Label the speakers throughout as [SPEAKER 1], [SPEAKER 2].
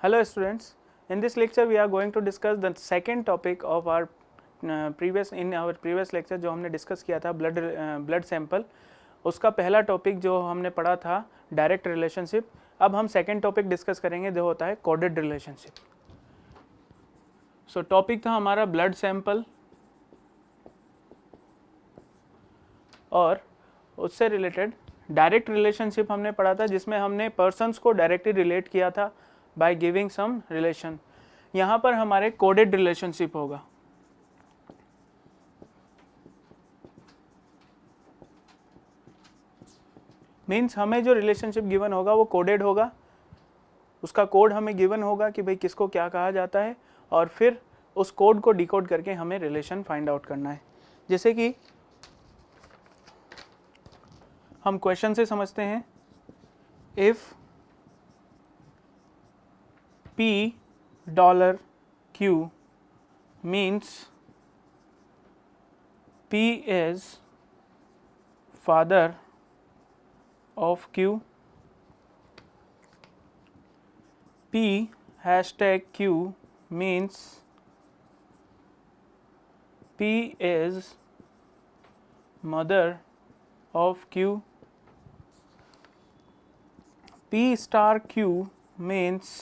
[SPEAKER 1] Hello students, in this lecture we are going to discuss the second topic of our previous lecture जो हमने discuss किया था blood sample, उसका पहला topic जो हमने पढ़ा था डायरेक्ट रिलेशनशिप। अब हम सेकंड टॉपिक डिस्कस करेंगे जो होता है कोडेड रिलेशनशिप। सो टॉपिक था हमारा ब्लड सैंपल और उससे रिलेटेड डायरेक्ट रिलेशनशिप हमने पढ़ा था, जिसमें हमने पर्सन्स को डायरेक्टली रिलेट किया था बाय गिविंग सम रिलेशन। यहाँ पर हमारे कोडेड रिलेशनशिप होगा। मीन्स हमें जो रिलेशनशिप गिवन होगा वो कोडेड होगा, उसका कोड हमें गिवन होगा कि भाई किसको क्या कहा जाता है, और फिर उस कोड को डिकोड करके हमें रिलेशन फाइंड आउट करना है। जैसे कि हम क्वेश्चन से समझते हैं, if $Q means P is father of Q, P#Q means P is mother of Q, P*Q means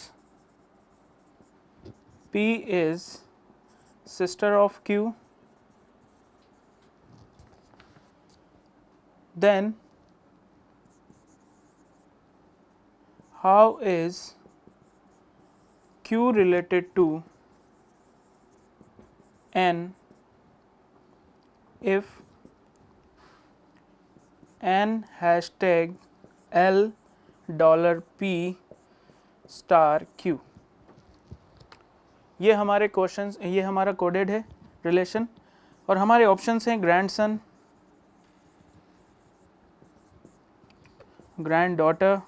[SPEAKER 1] P is sister of Q, then how is Q related to N if N#L$P*Q। ये हमारे questions, ये हमारा coded है relation, और हमारे options हैं grandson, granddaughter,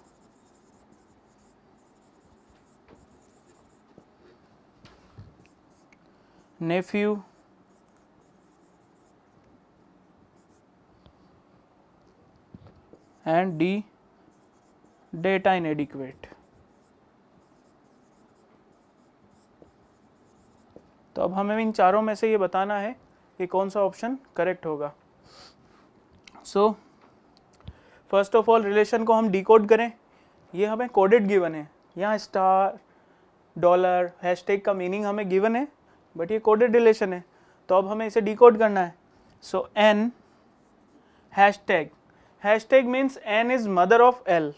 [SPEAKER 1] nephew, and D data inadequate. तो अब हमें इन चारों में से ये बताना है कि कौन सा ऑप्शन करेक्ट होगा। So first of all relation को हम डिकोड करें। ये हमें कोडेड गिवन है, यहाँ स्टार, डॉलर, हैशटैग का मीनिंग हमें गिवन है, बट ये कोडेड रिलेशन है, तो अब हमें इसे डिकोड करना है। So N hashtag, hashtag means N is mother of L,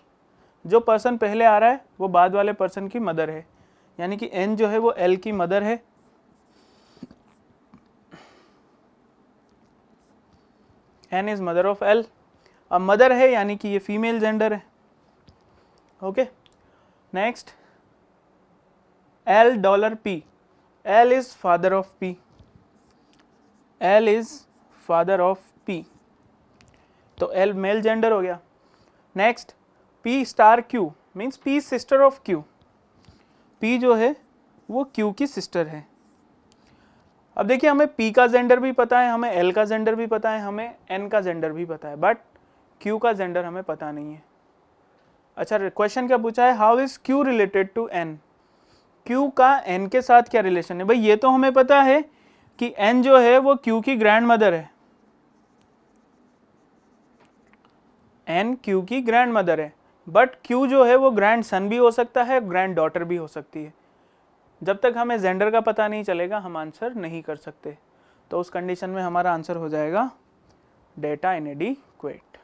[SPEAKER 1] जो पर्सन पहले आ रहा है वो बाद वाले पर्सन की मदर है, यानी कि एन जो है वो एल की मदर है। N is mother of L, अब मदर है यानी कि ये फीमेल जेंडर है। Okay, next $P, L is father of P, L is father of P, तो एल मेल जेंडर हो गया। Next P*Q means P sister of Q, P जो है वो Q की सिस्टर है। अब देखिए हमें P का जेंडर भी पता है, हमें L का जेंडर भी पता है, हमें N का जेंडर भी पता है, बट Q का जेंडर हमें पता नहीं है। अच्छा, क्वेश्चन क्या पूछा है, how is Q related to N, Q का N के साथ क्या रिलेशन है। भाई ये तो हमें पता है कि N जो है वो Q की ग्रैंड मदर है, N Q की ग्रैंड मदर है, बट Q जो है वो ग्रैंड सन भी हो सकता है, ग्रैंड डॉटर भी हो सकती है। जब तक हमें जेंडर का पता नहीं चलेगा हम आंसर नहीं कर सकते, तो उस कंडीशन में हमारा आंसर हो जाएगा डेटा इनएडिक्वेट।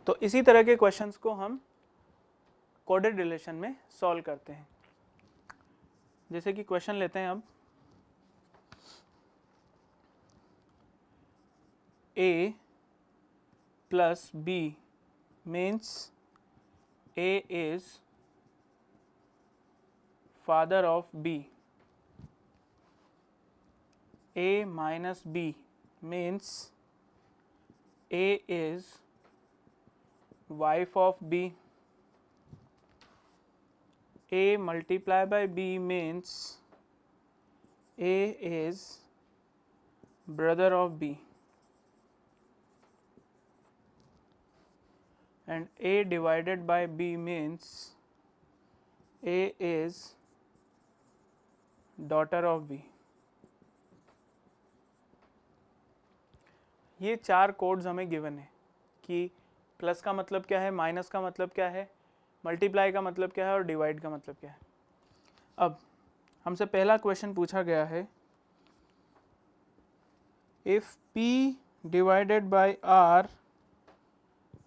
[SPEAKER 1] तो इसी तरह के क्वेश्चंस को हम कोडेड रिलेशन में सॉल्व करते हैं। जैसे कि क्वेश्चन लेते हैं अब, A plus B means A is father of B, A minus B means A is wife of B, A multiply by B means A is brother of B and A divided by B means A is daughter of B. ये चार codes हमें given है कि plus का मतलब क्या है, minus का मतलब क्या है, मल्टीप्लाई का मतलब क्या है और डिवाइड का मतलब क्या है. अब हमसे पहला क्वेश्चन पूछा गया है, if P divided by R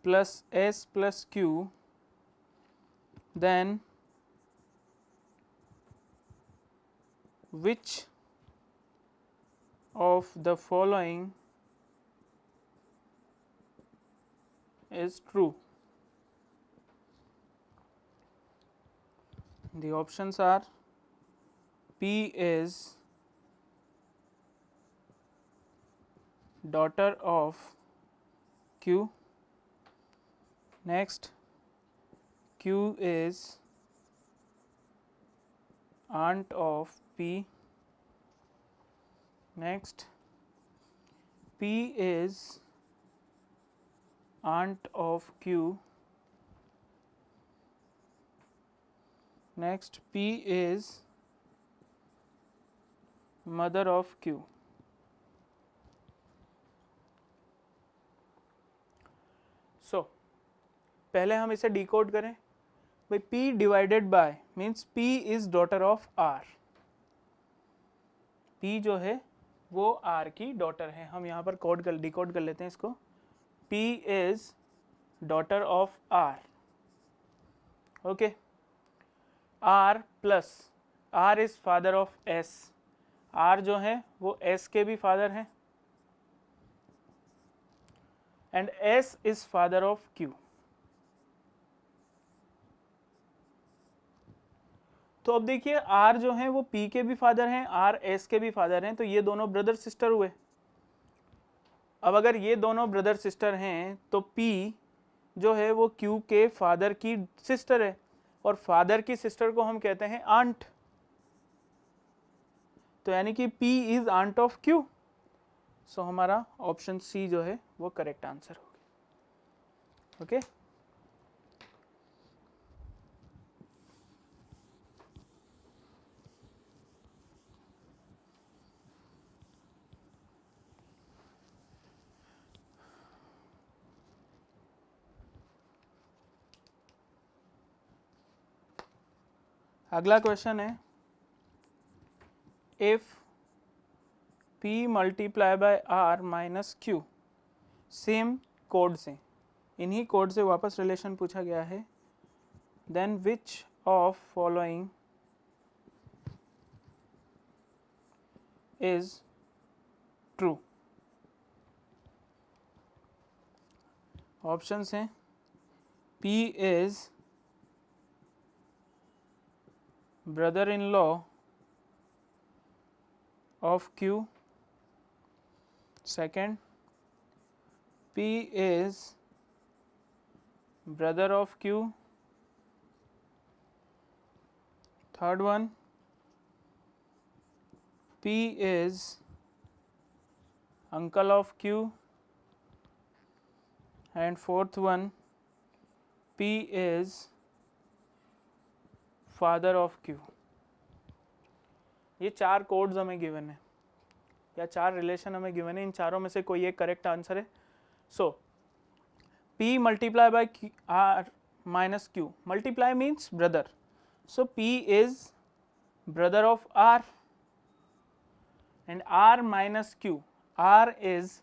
[SPEAKER 1] plus S plus Q then which of the following is true? The options are P is daughter of Q, next Q is aunt of P, next P is aunt of Q, next P is mother of Q. So पहले हम इसे decode करें. भाई P divided by means P is daughter of R. P जो है वो R की daughter है. हम यहाँ पर डिकोड कर लेते हैं इसको. P is daughter of R. Okay. R plus R is father of S. R जो है वो S के भी फादर हैं and S is father of Q. तो अब देखिए R जो है वो P के भी फादर हैं, R S के भी फादर हैं, तो ये दोनों ब्रदर सिस्टर हुए. अब अगर ये दोनों ब्रदर सिस्टर हैं तो P जो है वो Q के फादर की सिस्टर है और फादर की सिस्टर को हम कहते हैं आंट. तो यानी कि P is aunt of Q. So हमारा ऑप्शन सी जो है वो करेक्ट आंसर होगा. ओके. अगला क्वेश्चन है, if P multiply by R minus Q. Same code से, इन्हीं कोड से वापस रिलेशन पूछा गया है. Then which of following is true. Options हैं P is brother in law of Q, second P is brother of Q, third one P is uncle of Q, and fourth one P is father of Q. ये चार codes हमें given है या चार relation हमें given है. इन चारों में से कोई एक करेक्ट आंसर है. सो P multiply by R minus Q. Multiply means brother. So P is brother of R and R minus Q. R is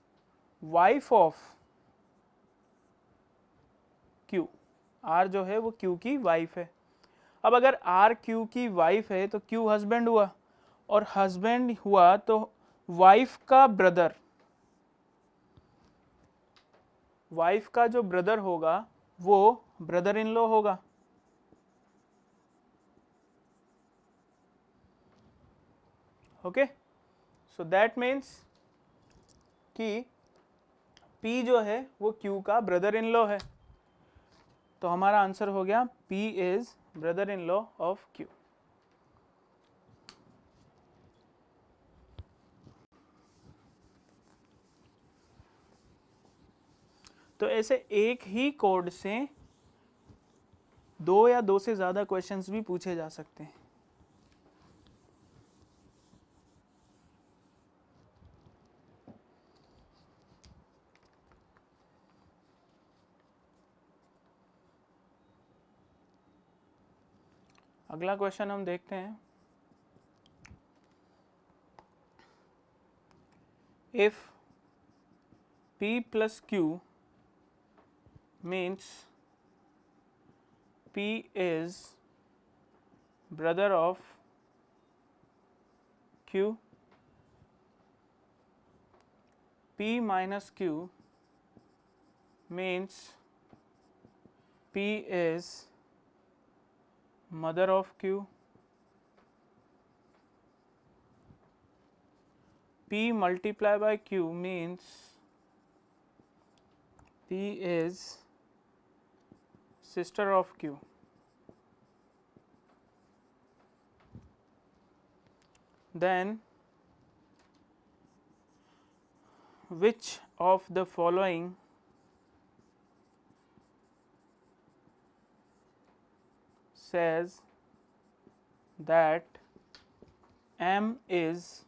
[SPEAKER 1] wife of Q. R जो है वो Q की वाइफ है. अब अगर R Q की wife है तो Q हस्बैंड हुआ और हस्बैंड हुआ तो वाइफ का ब्रदर, वाइफ का जो ब्रदर होगा वो ब्रदर इन लॉ होगा. ओके. सो दैट मीन्स कि P जो है वो Q का ब्रदर इन लॉ है. तो हमारा आंसर हो गया P is brother in law of Q। तो ऐसे एक ही कोड से दो या दो से ज़्यादा क्वेश्चंस भी पूछे जा सकते हैं। अगला क्वेश्चन हम देखते हैं। If P plus Q means P is brother of Q, P minus Q means P is mother of Q, P multiply by Q means P is sister of Q. Then which of the following says that M is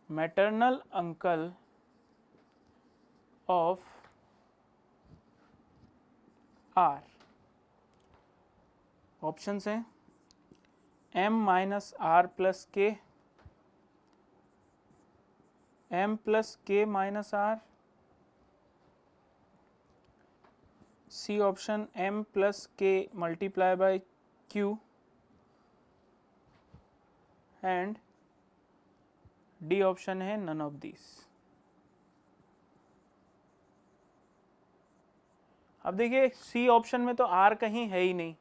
[SPEAKER 1] maternal uncle of R? Options हैं M minus R plus K, M plus K minus R, C option M plus K multiply by Q, and D option है none of this. अब देखिए C option में तो R कहीं है ही नहीं,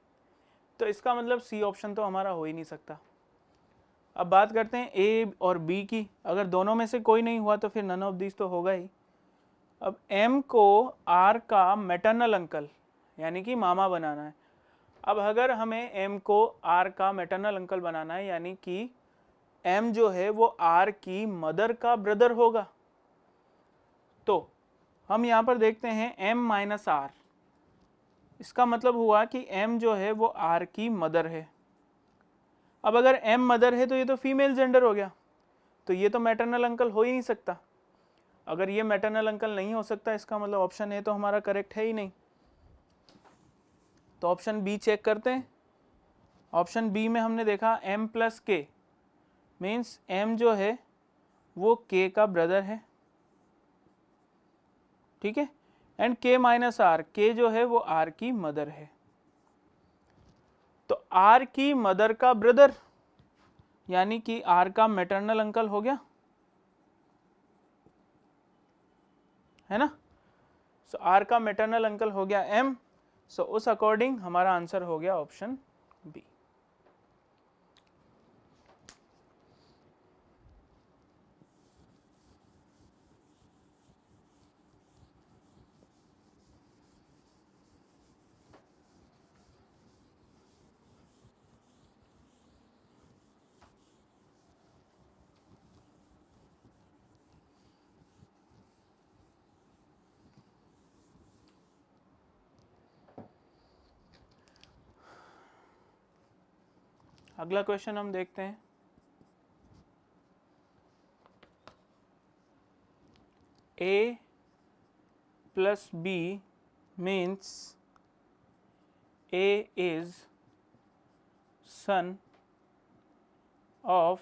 [SPEAKER 1] तो इसका मतलब सी ऑप्शन तो हमारा हो ही नहीं सकता। अब बात करते हैं ए और बी की, अगर दोनों में से कोई नहीं हुआ तो फिर नन ऑफ दिस तो होगा ही। अब एम को आर का मैटरनल अंकल यानी कि मामा बनाना है। अब अगर हमें एम को आर का मैटरनल अंकल बनाना है यानी कि एम जो है वो आर की मदर का ब्रदर होगा, तो हम यहाँ पर देखते हैं एम माइनस आर, इसका मतलब हुआ कि m जो है वो r की मदर है। अब अगर m मदर है तो ये तो फीमेल जेंडर हो गया, तो ये तो मैटरनल अंकल हो ही नहीं सकता। अगर ये मैटरनल अंकल नहीं हो सकता इसका मतलब ऑप्शन ए तो हमारा करेक्ट है ही नहीं। तो ऑप्शन बी चेक करते हैं। ऑप्शन बी में हमने देखा m प्लस के मीन्स m जो है वो k का ब्रदर है, ठीक है, and k minus R, k जो है वो r की मदर है। तो r की मदर का ब्रदर यानी कि r का मैटरनल अंकल हो गया, है ना। सो r का मैटरनल अंकल हो गया m, सो उस अकॉर्डिंग हमारा आंसर हो गया ऑप्शन बी। अगला क्वेश्चन हम देखते हैं। A plus B means A is son of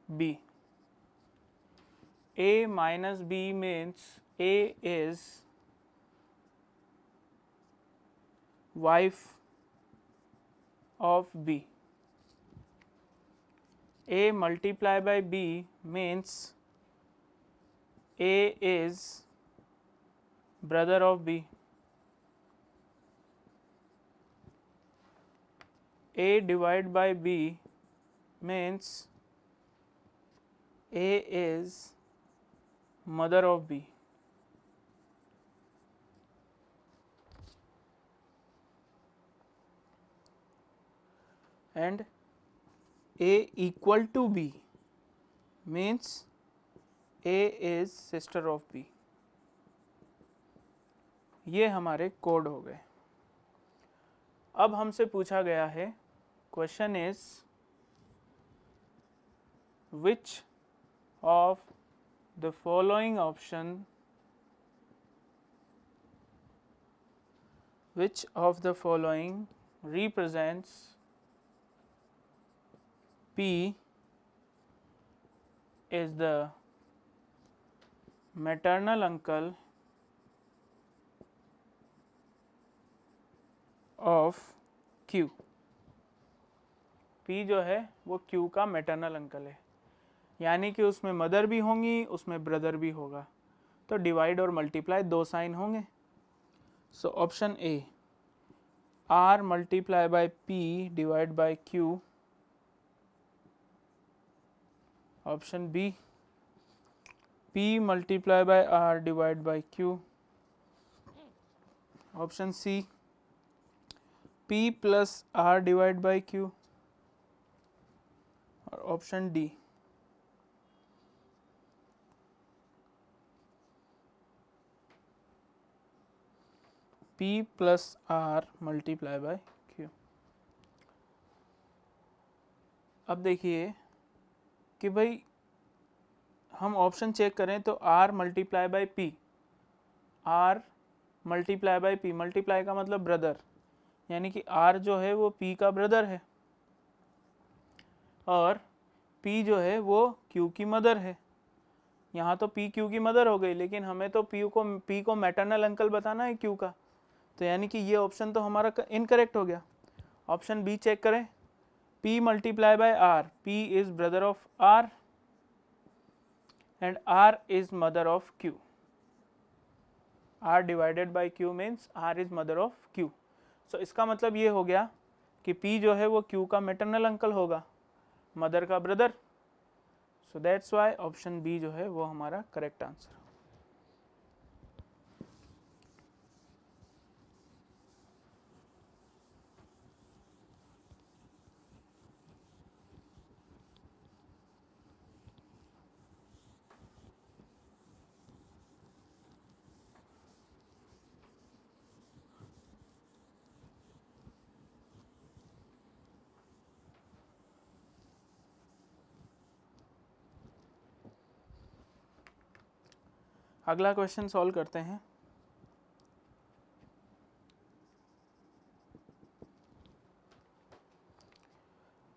[SPEAKER 1] B. A minus B means A is wife of B. A multiply by B means A is brother of B. A divided by B means A is mother of B. and A equal to B means A is sister of B. ये हमारे code हो गए। अब हमसे पूछा गया है, question is which of the following option, which of the following represents P is the maternal uncle of Q. P जो है वो Q का मैटरनल अंकल है, यानी कि उसमें मदर भी होंगी, उसमें ब्रदर भी होगा, तो डिवाइड और मल्टीप्लाई दो साइन होंगे। So option A R multiply by P divide by Q, option B P multiply by R divide by Q, option C P plus R divide by Q, और option D P plus R multiply by Q। अब देखिए कि भाई हम option check करें तो R multiply by P, R multiply by P, multiply का मतलब ब्रदर, यानी कि R जो है वो P का ब्रदर है और P जो है वो Q की मदर है। यहाँ तो P Q की मदर हो गई, लेकिन हमें तो P को मैटरनल अंकल बताना है Q का, तो यानी कि ये ऑप्शन तो हमारा इनकरेक्ट हो गया। ऑप्शन बी चेक करें, P multiply by R, P is brother of R and R is mother of Q। R divided by Q means R is mother of Q। सो इसका मतलब ये हो गया कि P जो है वो Q का मैटरनल अंकल होगा, मदर का brother. So that's why option B जो है वो हमारा करेक्ट आंसर। अगला क्वेश्चन सॉल्व करते हैं।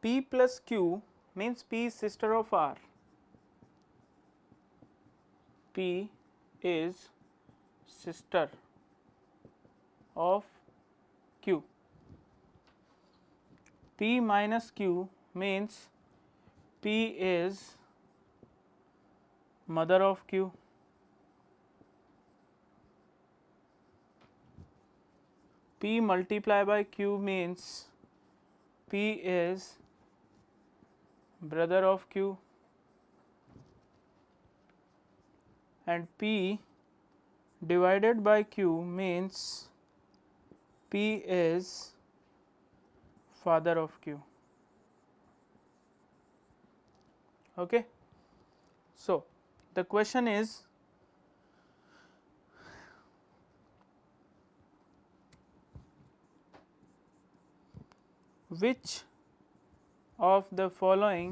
[SPEAKER 1] P plus Q means P is sister of R. P is sister of Q. P minus Q means P is mother of Q. P multiply by Q means P is brother of Q, and P divided by Q means P is father of Q. Okay, so the question is, which of the following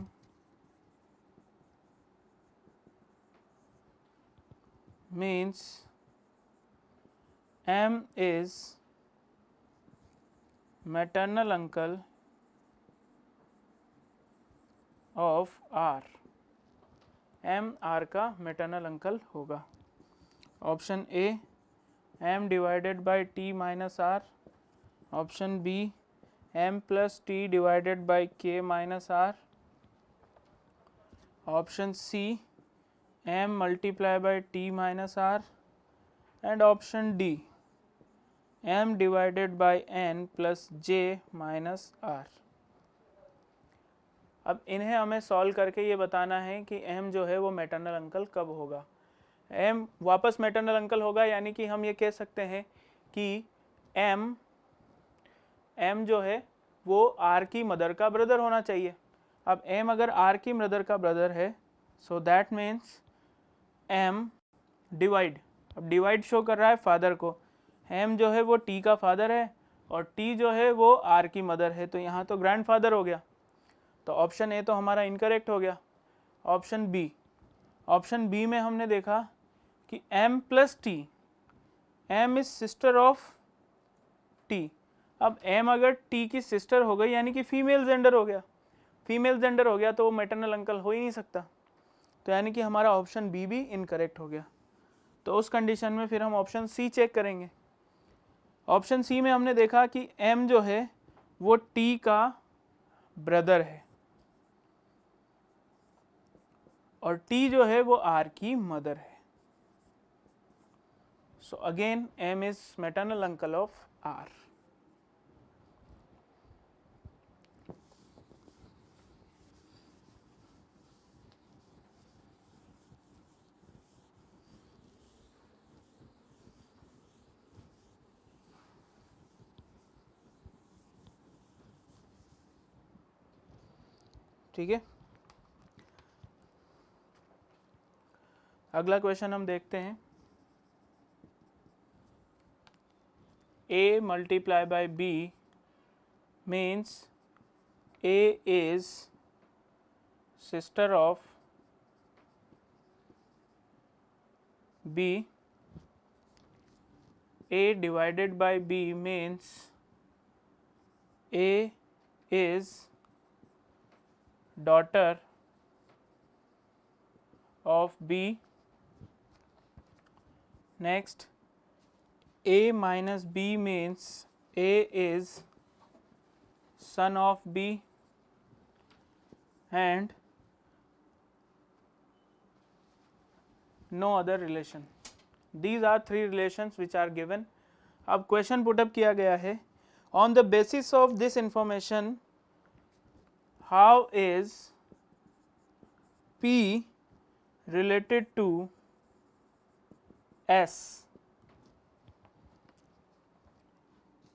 [SPEAKER 1] means M is maternal uncle of R? M R का maternal uncle होगा। Option A M divided by T minus R, option B M plus T divided by K minus R, option C M multiply by T minus R, and option D M divided by N plus J minus R। अब इन्हें हमें solve करके ये बताना है कि M जो है वो मैटरनल अंकल कब होगा। M वापस मैटरनल अंकल होगा, यानी कि हम ये कह सकते हैं कि M जो है वो आर की मदर का ब्रदर होना चाहिए। अब एम अगर आर की मदर का ब्रदर है, so that means M divide, अब डिवाइड शो कर रहा है फादर को, एम जो है वो टी का फादर है और टी जो है वो आर की मदर है, तो यहाँ तो ग्रैंडफादर हो गया। तो ऑप्शन ए तो हमारा इनकरेक्ट हो गया। ऑप्शन बी में हमने देखा कि M plus T, M is sister of T. अब एम अगर टी की सिस्टर हो गई यानी कि फीमेल जेंडर हो गया, फीमेल जेंडर हो गया तो वो मैटरनल अंकल हो ही नहीं सकता, तो यानी कि हमारा ऑप्शन बी भी इनकरेक्ट हो गया। तो उस कंडीशन में फिर हम ऑप्शन सी चेक करेंगे। ऑप्शन सी में हमने देखा कि एम जो है वो टी का ब्रदर है और टी जो है वो आर की मदर है। So again M is maternal uncle of R. ठीक है, अगला क्वेश्चन हम देखते हैं। A multiply by B means A is sister of B. A divided by B means A is daughter of B. Next, A minus B means A is son of B, and no other relation. These are three relations which are given. अब question put up किया गया है, on the basis of this information how is P related to S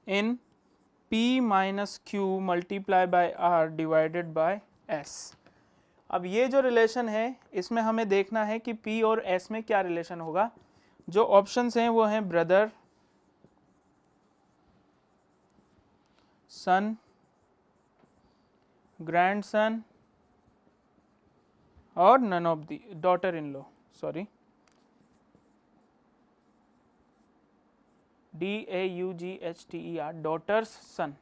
[SPEAKER 1] in P minus Q multiply by R divided by S। अब ये जो relation है इसमें हमें देखना है कि P और S में क्या रिलेशन होगा। जो ऑप्शंस हैं वो हैं ब्रदर, सन, ग्रैंडसन और none of the, daughter in law, sorry DAUGHTER, daughter's son,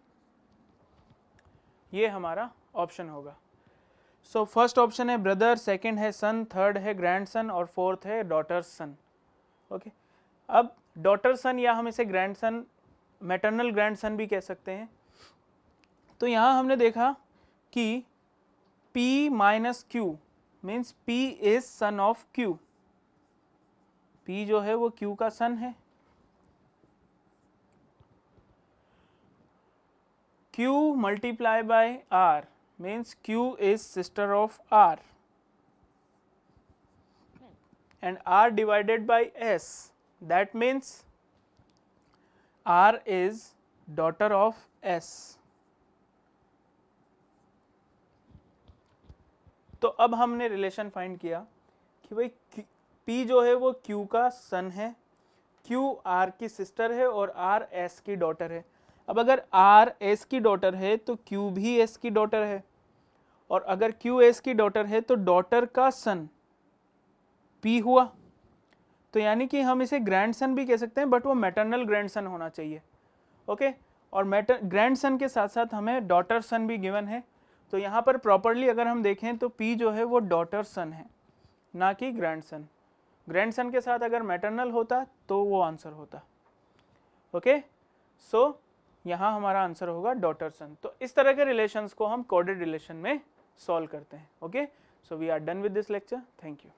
[SPEAKER 1] ये हमारा ऑप्शन होगा। सो फर्स्ट ऑप्शन है ब्रदर, सेकंड है सन, थर्ड है ग्रैंडसन और फोर्थ है डॉटर्स सन। ओके, अब डॉटर सन या हम इसे ग्रैंडसन, मैटरनल ग्रैंडसन भी कह सकते हैं। तो यहाँ हमने देखा कि P minus Q means P is son of Q, P जो है वो Q का सन है। Q multiply by R means Q is sister of R, and R divided by S, that means R is daughter of S। तो अब हमने relation find किया कि भाई P जो है वो Q का सन है, Q R की सिस्टर है और R S की डॉटर है। अब अगर R S की डॉटर है तो Q भी S की डॉटर है, और अगर Q S की डॉटर है तो डॉटर का सन P हुआ। तो यानी कि हम इसे ग्रैंडसन भी कह सकते हैं, बट वो मैटरनल ग्रैंडसन होना चाहिए। ओके, और ग्रैंडसन के साथ साथ हमें डॉटर सन भी गिवन है। तो यहाँ पर प्रॉपरली अगर हम देखें तो P जो है वो डॉटर सन है, ना कि ग्रैंडसन। ग्रैंडसन के साथ अगर मैटरनल होता तो वो आंसर होता। ओके, सो यहाँ हमारा आंसर होगा डॉटर सन। तो इस तरह के रिलेशंस को हम कोडेड रिलेशन में सॉल्व करते हैं। Okay, so we are done with this lecture, thank you.